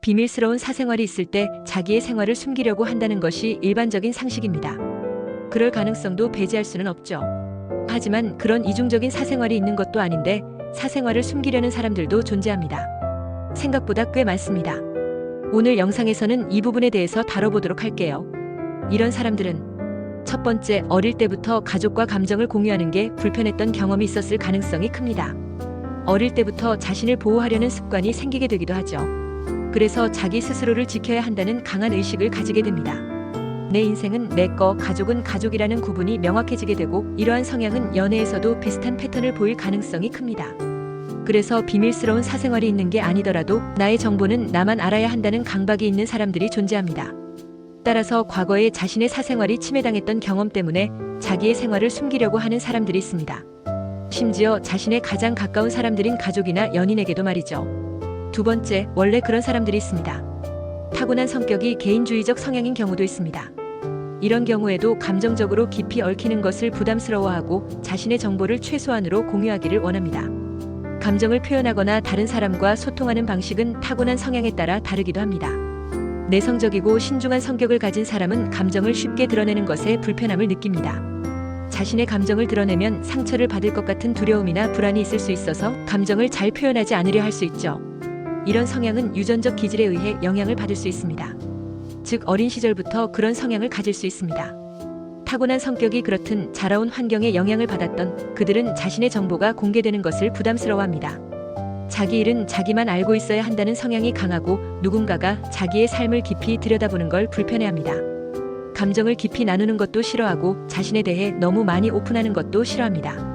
비밀스러운 사생활이 있을 때 자기의 생활을 숨기려고 한다는 것이 일반적인 상식입니다. 그럴 가능성도 배제할 수는 없죠. 하지만 그런 이중적인 사생활이 있는 것도 아닌데 사생활을 숨기려는 사람들도 존재합니다. 생각보다 꽤 많습니다. 오늘 영상에서는 이 부분에 대해서 다뤄보도록 할게요. 이런 사람들은 첫 번째, 어릴 때부터 가족과 감정을 공유하는 게 불편했던 경험이 있었을 가능성이 큽니다. 어릴 때부터 자신을 보호하려는 습관이 생기게 되기도 하죠. 그래서 자기 스스로를 지켜야 한다는 강한 의식을 가지게 됩니다. 내 인생은 내 거, 가족은 가족이라는 구분이 명확해지게 되고 이러한 성향은 연애에서도 비슷한 패턴을 보일 가능성이 큽니다. 그래서 비밀스러운 사생활이 있는 게 아니더라도 나의 정보는 나만 알아야 한다는 강박이 있는 사람들이 존재합니다. 따라서 과거에 자신의 사생활이 침해당했던 경험 때문에 자기의 생활을 숨기려고 하는 사람들이 있습니다. 심지어 자신의 가장 가까운 사람들인 가족이나 연인에게도 말이죠. 두 번째, 원래 그런 사람들이 있습니다. 타고난 성격이 개인주의적 성향인 경우도 있습니다. 이런 경우에도 감정적으로 깊이 얽히는 것을 부담스러워하고 자신의 정보를 최소한으로 공유하기를 원합니다. 감정을 표현하거나 다른 사람과 소통하는 방식은 타고난 성향에 따라 다르기도 합니다. 내성적이고 신중한 성격을 가진 사람은 감정을 쉽게 드러내는 것에 불편함을 느낍니다. 자신의 감정을 드러내면 상처를 받을 것 같은 두려움이나 불안이 있을 수 있어서 감정을 잘 표현하지 않으려 할 수 있죠. 이런 성향은 유전적 기질에 의해 영향을 받을 수 있습니다. 즉, 어린 시절부터 그런 성향을 가질 수 있습니다. 타고난 성격이 그렇든 자라온 환경에 영향을 받았던 그들은 자신의 정보가 공개되는 것을 부담스러워합니다. 자기 일은 자기만 알고 있어야 한다는 성향이 강하고 누군가가 자기의 삶을 깊이 들여다보는 걸 불편해합니다. 감정을 깊이 나누는 것도 싫어하고 자신에 대해 너무 많이 오픈하는 것도 싫어합니다.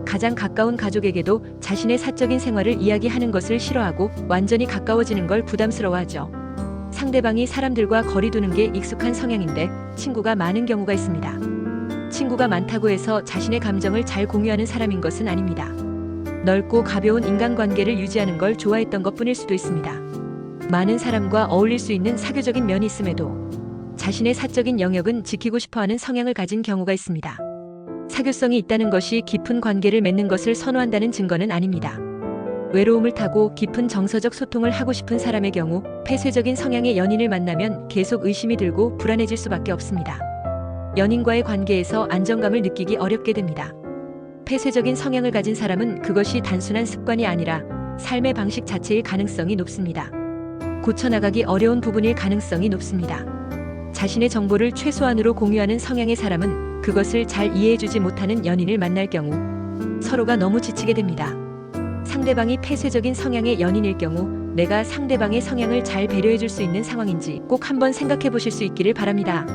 가장 가까운 가족에게도 자신의 사적인 생활을 이야기하는 것을 싫어하고 완전히 가까워지는 걸 부담스러워하죠. 상대방이 사람들과 거리 두는 게 익숙한 성향인데 친구가 많은 경우가 있습니다. 친구가 많다고 해서 자신의 감정을 잘 공유하는 사람인 것은 아닙니다. 넓고 가벼운 인간관계를 유지하는 걸 좋아했던 것뿐일 수도 있습니다. 많은 사람과 어울릴 수 있는 사교적인 면이 있음에도 자신의 사적인 영역은 지키고 싶어하는 성향을 가진 경우가 있습니다. 사교성이 있다는 것이 깊은 관계를 맺는 것을 선호한다는 증거는 아닙니다. 외로움을 타고 깊은 정서적 소통을 하고 싶은 사람의 경우 폐쇄적인 성향의 연인을 만나면 계속 의심이 들고 불안해질 수밖에 없습니다. 연인과의 관계에서 안정감을 느끼기 어렵게 됩니다. 폐쇄적인 성향을 가진 사람은 그것이 단순한 습관이 아니라 삶의 방식 자체일 가능성이 높습니다. 고쳐나가기 어려운 부분일 가능성이 높습니다. 자신의 정보를 최소한으로 공유하는 성향의 사람은 그것을 잘 이해해주지 못하는 연인을 만날 경우 서로가 너무 지치게 됩니다. 상대방이 폐쇄적인 성향의 연인일 경우 내가 상대방의 성향을 잘 배려해줄 수 있는 상황인지 꼭 한번 생각해 보실 수 있기를 바랍니다.